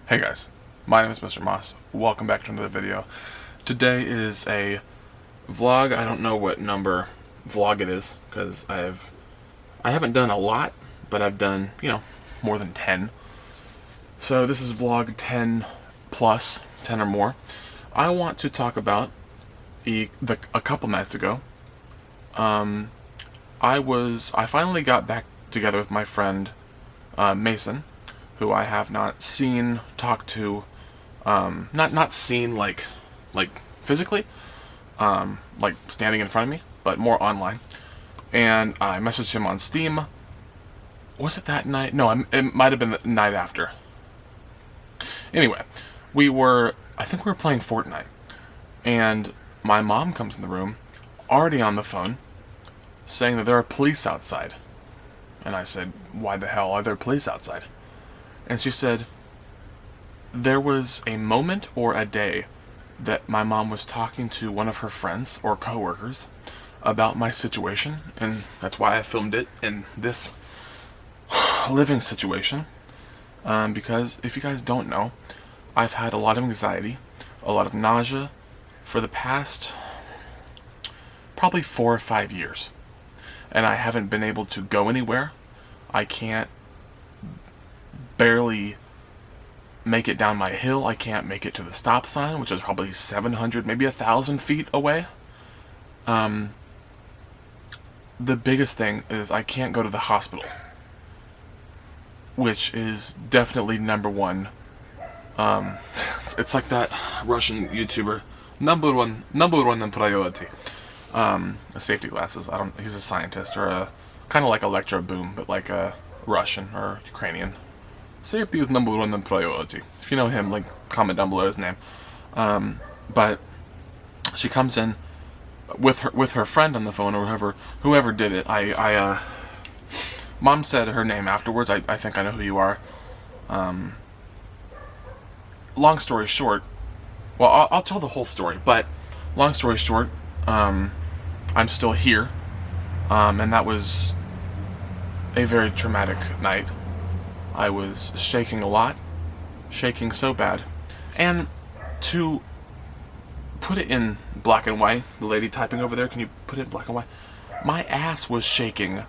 Hey guys, my name is Mr. Moss. Welcome back to another video. Today is a vlog. I don't know what number vlog it is because I haven't done a lot, but I've done, more than 10. So this is vlog 10 plus, 10 or more. I want to talk about a couple nights ago. I finally got back together with my friend Mason, who I have not seen, talked to, not seen like physically, like standing in front of me, but more online. And I messaged him on Steam. Was it that night? No, it might have been the night after. Anyway, I think we were playing Fortnite, and my mom comes in the room, already on the phone, saying that there are police outside. And I said, why the hell are there police outside? And she said, there was a moment or a day that my mom was talking to one of her friends or coworkers about my situation, and that's why I filmed it in this living situation. Because if you guys don't know, I've had a lot of anxiety, a lot of nausea for the past probably 4 or 5 years. And I haven't been able to go anywhere. I can't barely make it down my hill. I can't make it to the stop sign, which is probably 700, maybe 1,000 feet away. The biggest thing is I can't go to the hospital, which is definitely number one. It's like that Russian YouTuber, number one priority. Safety glasses. He's a scientist, or a kind of like Electro Boom, but like a Russian or Ukrainian. Safety is number one priority. If you know him, like, comment down below his name. But she comes in with her friend on the phone, or whoever did it. Mom said her name afterwards. I think I know who you are. Long story short, well, I'll tell the whole story, but long story short, I'm still here, and that was a very traumatic night. I was shaking a lot, shaking so bad, and to put it in black and white, the lady typing over there, can you put it in black and white? My ass was shaking.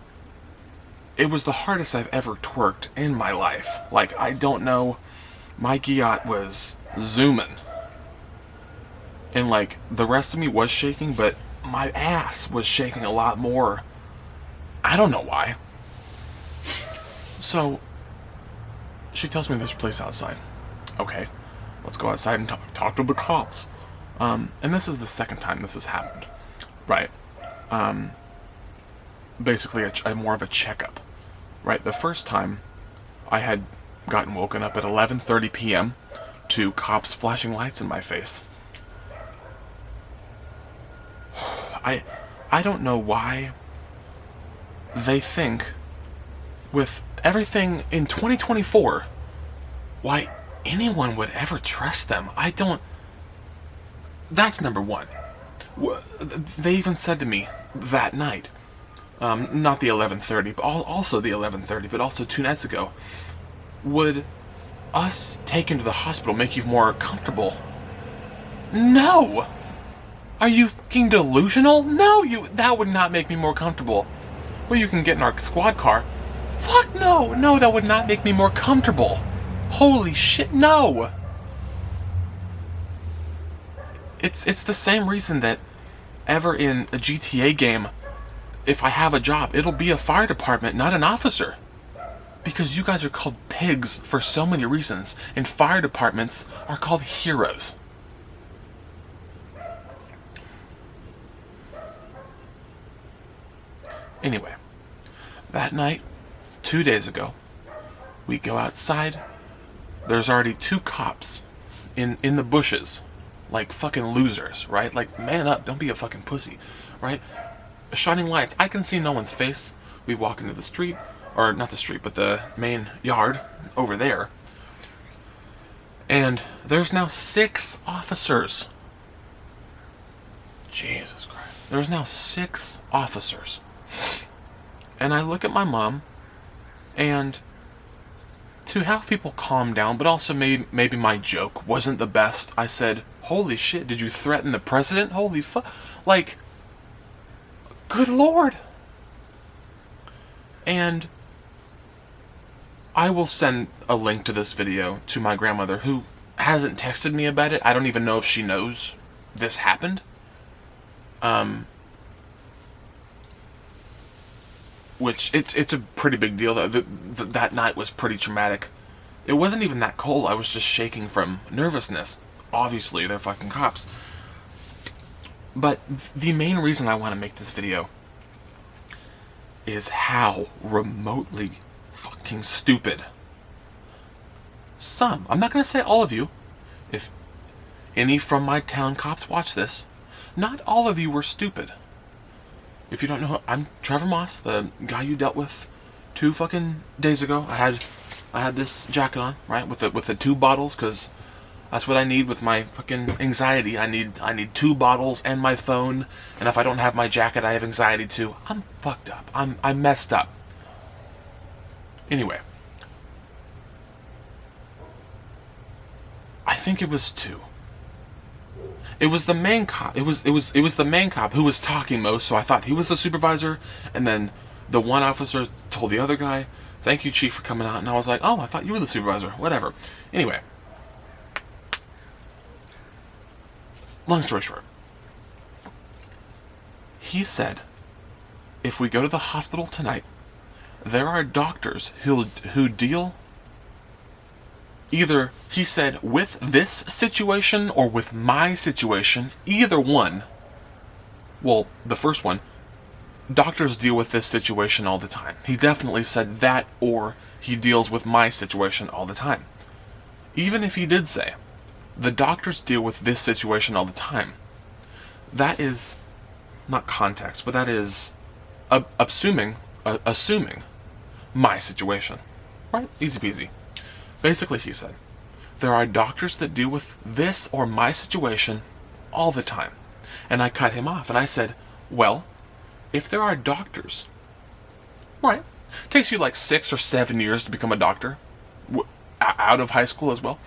It was the hardest I've ever twerked in my life. Like, I don't know, my gyat was zooming. And like, the rest of me was shaking, but my ass was shaking a lot more. I don't know why. So, she tells me there's a place outside. Okay, let's go outside and talk to the cops. And this is the second time this has happened, right? Basically, more of a checkup, right? The first time, I had gotten woken up at 11:30 p.m. to cops flashing lights in my face. I don't know why they think, with everything in 2024, why anyone would ever trust them. That's number one. They even said to me that night, not the 11:30, but also the 11:30, but also 2 nights ago, would us taken to the hospital make you more comfortable? No! Are you fucking delusional? No, that would not make me more comfortable. Well, you can get in our squad car. Fuck no! No, that would not make me more comfortable. Holy shit, no! It's the same reason that ever in a GTA game, if I have a job, it'll be a fire department, not an officer. Because you guys are called pigs for so many reasons, and fire departments are called heroes. Anyway, that night, 2 days ago, we go outside. There's already 2 cops in the bushes, like fucking losers, right? Like, man up, don't be a fucking pussy, right? Shining lights. I can see no one's face. We walk into the street, or not the street, but the main yard over there. And there's now 6 officers. Jesus Christ. There's now 6 officers. And I look at my mom, and to have people calm down, but also maybe my joke wasn't the best. I said, holy shit, did you threaten the president? Holy fuck. Like, good lord. And I will send a link to this video to my grandmother, who hasn't texted me about it. I don't even know if she knows this happened. Which, it's a pretty big deal. That night was pretty traumatic. It wasn't even that cold. I was just shaking from nervousness. Obviously, they're fucking cops. But the main reason I want to make this video is how remotely fucking stupid some, I'm not going to say all of you, if any from my town cops watch this, not all of you were stupid. If you don't know, I'm Trevor Moss, the guy you dealt with 2 fucking days ago. I had this jacket on, right, with the 2 bottles, because that's what I need with my fucking anxiety. I need 2 bottles and my phone, and if I don't have my jacket, I have anxiety too. I'm fucked up. I'm messed up. Anyway, I think it was 2. It was the main cop. It was the main cop who was talking most, so I thought he was the supervisor, and then the one officer told the other guy, "Thank you, Chief, for coming out." And I was like, "Oh, I thought you were the supervisor." Whatever. Anyway, long story short, he said, if we go to the hospital tonight, there are doctors who deal, either, he said, with this situation or with my situation, either one. Well, the first one, doctors deal with this situation all the time. He definitely said that, or he deals with my situation all the time. Even if he did say, the doctors deal with this situation all the time, that is not context, but that is assuming my situation. Right? Easy peasy. Basically, he said, there are doctors that deal with this or my situation all the time. And I cut him off, and I said, well, if there are doctors, right, takes you like 6 or 7 years to become a doctor, out of high school as well,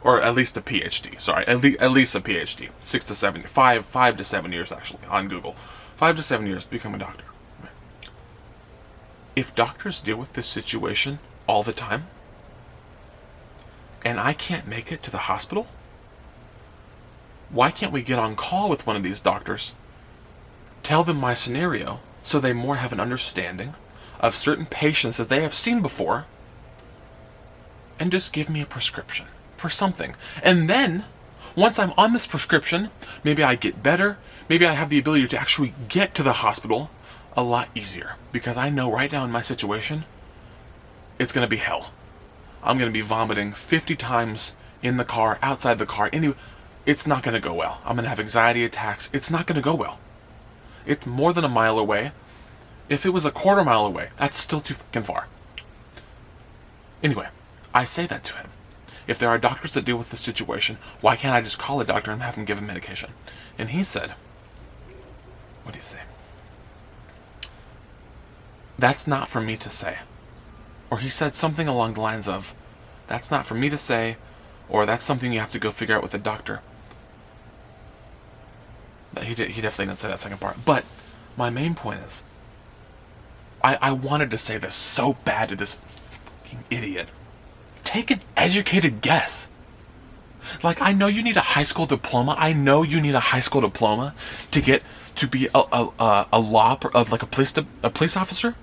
or at least a PhD, sorry, at least a PhD, 6 to 7, 5 to 7 years actually, on Google, 5 to 7 years to become a doctor. If doctors deal with this situation all the time, and I can't make it to the hospital, why can't we get on call with one of these doctors, tell them my scenario, so they more have an understanding of certain patients that they have seen before, and just give me a prescription for something. And then, once I'm on this prescription, maybe I get better, maybe I have the ability to actually get to the hospital a lot easier, because I know right now in my situation, it's going to be hell. I'm going to be vomiting 50 times in the car, outside the car. Anyway, it's not going to go well. I'm going to have anxiety attacks. It's not going to go well. It's more than a mile away. If it was a quarter mile away, that's still too fucking far. Anyway, I say that to him. If there are doctors that deal with this situation, why can't I just call a doctor and have him give him medication? And he said, what do you say? That's not for me to say. Or he said something along the lines of, that's not for me to say, or that's something you have to go figure out with the doctor. He definitely didn't say that second part. But my main point is, I wanted to say this so bad to this fucking idiot. Take an educated guess. Like, I know you need a high school diploma. I know you need a high school diploma to get to be a police officer.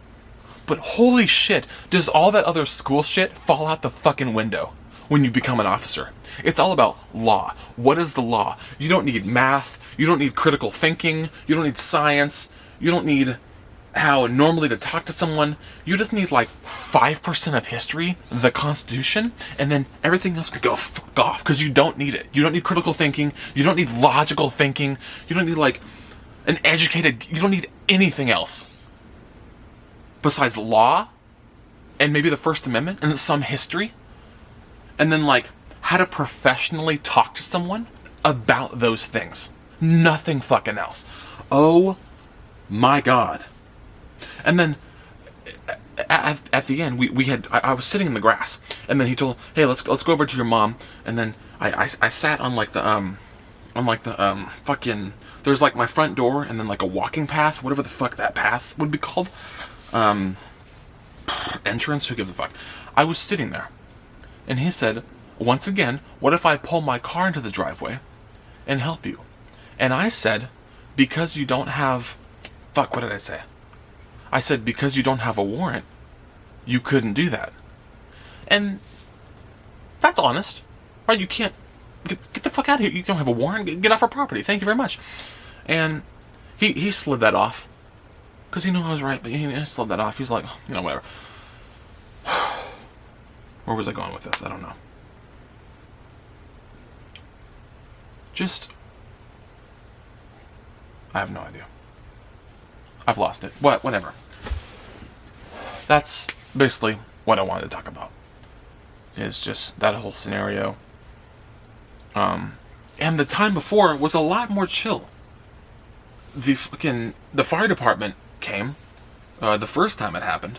But holy shit, does all that other school shit fall out the fucking window when you become an officer? It's all about law. What is the law? You don't need math. You don't need critical thinking. You don't need science. You don't need how normally to talk to someone. You just need like 5% of history, the Constitution, and then everything else could go fuck off, because you don't need it. You don't need critical thinking. You don't need logical thinking. You don't need like an educated, you don't need anything else besides law and maybe the First Amendment and some history, and then like how to professionally talk to someone about those things. Nothing fucking else. Oh my God. And then at the end, I was sitting in the grass, and then he told, hey, let's go over to your mom, and then I sat on like the fucking, there's like my front door, and then like a walking path, whatever the fuck that path would be called, entrance, who gives a fuck. I was sitting there, and he said, once again, what if I pull my car into the driveway and help you? And I said, because you don't have, fuck, what did I say? I said, because you don't have a warrant, you couldn't do that. And that's honest, right? You can't, get the fuck out of here. You don't have a warrant. Get off our property. Thank you very much. And he slid that off, because he knew I was right, but he slid that off. He's like, you know, whatever. Where was I going with this? I don't know. I have no idea. I've lost it. Whatever. That's basically what I wanted to talk about. Is just that whole scenario. And the time before was a lot more chill. The fire department came the first time it happened.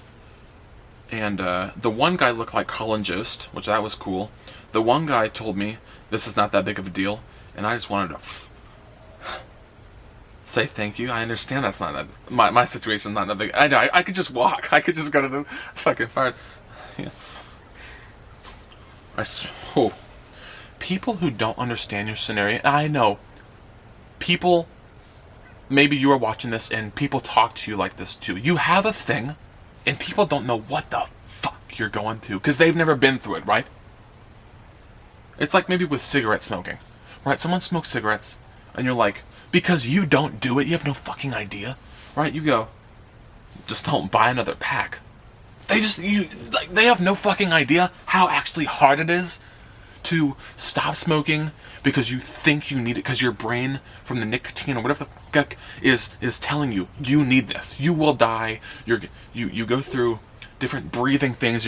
And the one guy looked like Colin Jost, which that was cool. The one guy told me this is not that big of a deal, and I just wanted to say thank you. I understand that's not that, my situation's not that big. I know, I could just walk. I could just go to the fucking fire. Yeah. People who don't understand your scenario, I know, people, maybe you are watching this and people talk to you like this too. You have a thing, and people don't know what the fuck you're going through, because they've never been through it, right? It's like maybe with cigarette smoking, right? Someone smokes cigarettes, and you're like, because you don't do it, you have no fucking idea, right? You go, just don't buy another pack. They have no fucking idea how actually hard it is to stop smoking because you think you need it, because your brain, from the nicotine or whatever the fuck, is telling you need this. You will die. You go through different breathing things.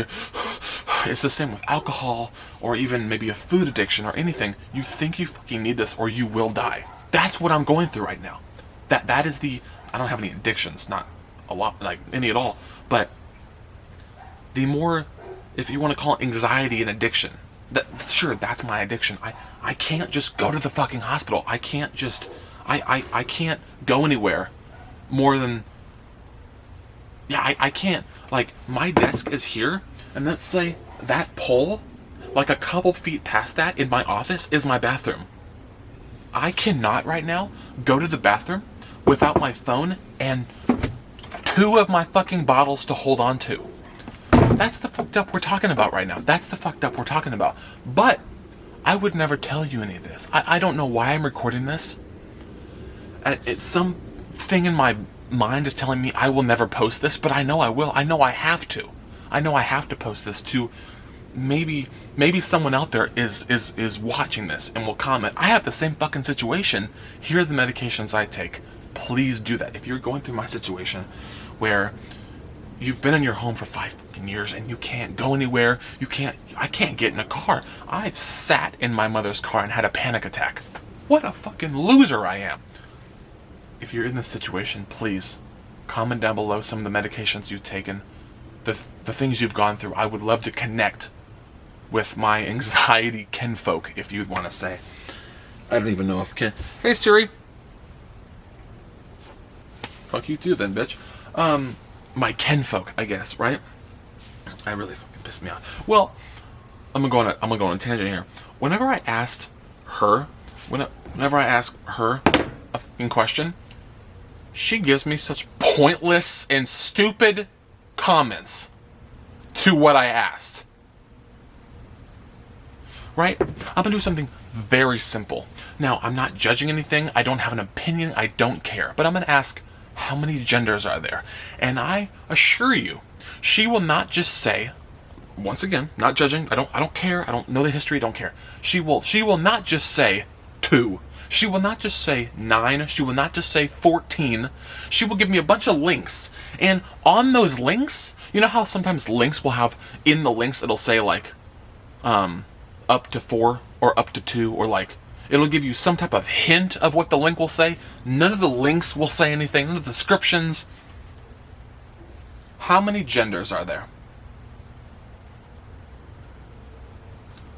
It's the same with alcohol, or even maybe a food addiction or anything. You think you fucking need this or you will die. That's what I'm going through right now. That is I don't have any addictions, not a lot, like any at all, but the more, if you want to call it anxiety and addiction, sure, that's my addiction. I can't just go to the fucking hospital. I can't just, I can't go anywhere more than, I can't, like, my desk is here, and let's say that pole, like a couple feet past that in my office, is my bathroom. I cannot right now go to the bathroom without my phone and 2 of my fucking bottles to hold on to. That's the fucked up we're talking about right now. That's the fucked up we're talking about. But I would never tell you any of this. I don't know why I'm recording this. It's some thing in my mind is telling me I will never post this, but I know I will. I know I have to. I know I have to post this to maybe someone out there is watching this and will comment. I have the same fucking situation. Here are the medications I take. Please do that. If you're going through my situation where you've been in your home for 5 fucking years and you can't go anywhere, I can't get in a car. I've sat in my mother's car and had a panic attack. What a fucking loser I am. If you're in this situation, please comment down below some of the medications you've taken, the things you've gone through. I would love to connect with my anxiety kinfolk, if you'd want to say. I don't even know if Hey Siri. Fuck you too then, bitch. My kinfolk, I guess, right? I really fucking pissed me off. Well, I'm gonna go on a tangent here. Whenever I ask her a fucking question, she gives me such pointless and stupid comments to what I asked. Right? I'm gonna do something very simple. Now, I'm not judging anything. I don't have an opinion. I don't care. But I'm gonna ask, how many genders are there? And I assure you, she will not just say, once again, not judging, I don't care, I don't know the history, don't care. She will not just say 2. She will not just say 9. She will not just say 14. She will give me a bunch of links. And on those links, you know how sometimes links will have, in the links, it'll say like, up to 4 or up to 2, or like, it'll give you some type of hint of what the link will say. None of the links will say anything. None of the descriptions. How many genders are there?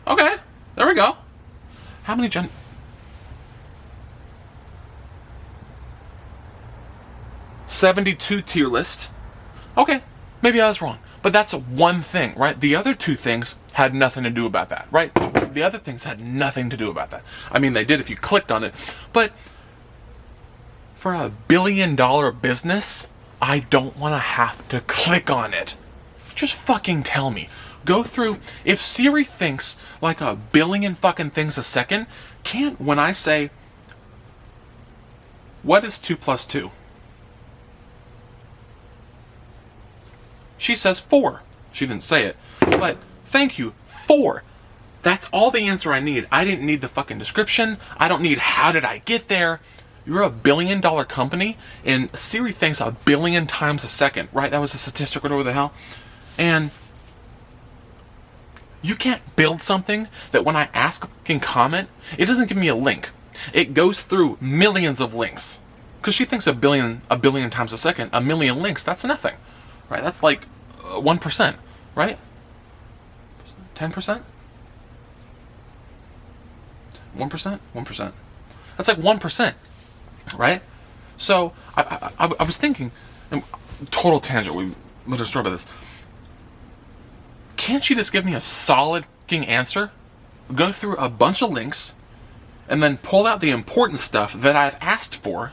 Okay, there we go. How many 72 tier list. Okay, maybe I was wrong. But that's one thing, right? The other two things had nothing to do about that, right? The other things had nothing to do about that. I mean, they did if you clicked on it. But for a $1 billion business, I don't want to have to click on it. Just fucking tell me. Go through, if Siri thinks like 1 billion fucking things a second, can't, when I say, what is 2 plus 2? She says 4. She didn't say it, but thank you, 4. That's all the answer I need. I didn't need the fucking description. I don't need how did I get there. You're a $1 billion company, and Siri thinks 1 billion times a second, right? That was a statistic, whatever the hell. And you can't build something that when I ask can comment, it doesn't give me a link. It goes through millions of links. Because she thinks 1 billion times a second, 1 million links, that's nothing. Right? That's like 1%, right? 10%? 1%? 1%. That's like 1%, right? So I was thinking, total tangent, we'll just talk about this. Can't she just give me a solid fucking answer? Go through a bunch of links, and then pull out the important stuff that I've asked for.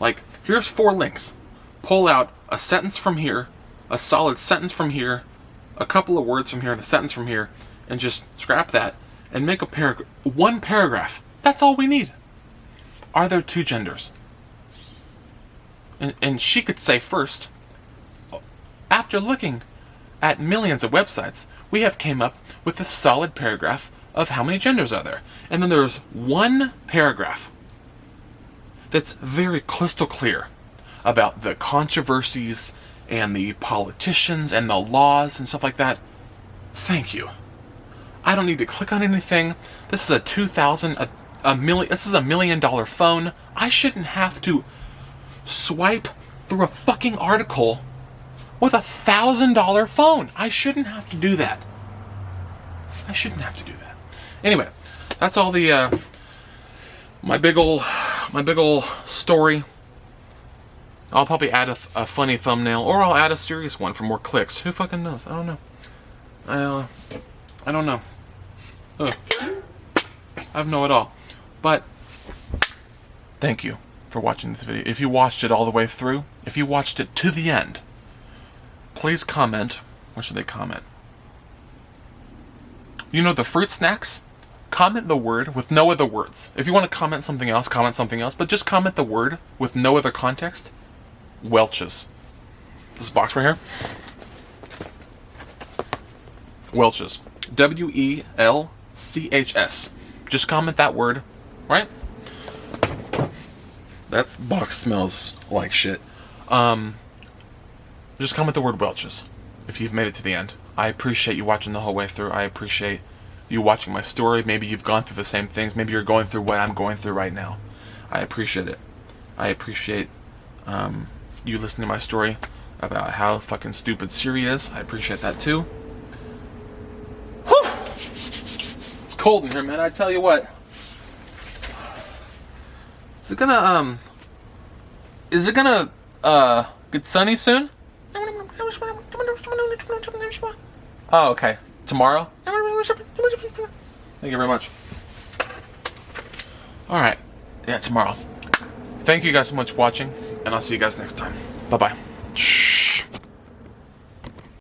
Like, here's 4 links. Pull out a sentence from here, a solid sentence from here, a couple of words from here, and a sentence from here, and just scrap that, and make a one paragraph. That's all we need. Are there 2 genders? And she could say first, after looking at millions of websites, we have came up with a solid paragraph of how many genders are there. And then there's one paragraph that's very crystal clear about the controversies and the politicians and the laws and stuff like that. Thank you. I don't need to click on anything. This is this is a $1 million phone. I shouldn't have to swipe through a fucking article with $1,000 phone. I shouldn't have to do that. I shouldn't have to do that. Anyway, that's all the my big ol' story. I'll probably add a funny thumbnail, or I'll add a serious one for more clicks. Who fucking knows? I don't know. I don't know. Ugh. I have no at all. But thank you for watching this video. If you watched it all the way through, if you watched it to the end, please comment. What should they comment? You know the fruit snacks? Comment the word with no other words. If you want to comment something else, but just comment the word with no other context. Welch's. This box right here. Welch's. WELCHS. Just comment that word, right? That box smells like shit. Just comment the word Welch's if you've made it to the end. I appreciate you watching the whole way through. I appreciate you watching my story. Maybe you've gone through the same things. Maybe you're going through what I'm going through right now. I appreciate it. I appreciate you listening to my story about how fucking stupid Siri is. I appreciate that too. Whew. It's cold in here, man. I tell you what. Is it gonna get sunny soon? Oh, okay. Tomorrow? Thank you very much. Alright. Yeah, tomorrow. Thank you guys so much for watching, and I'll see you guys next time. Bye-bye. Shh.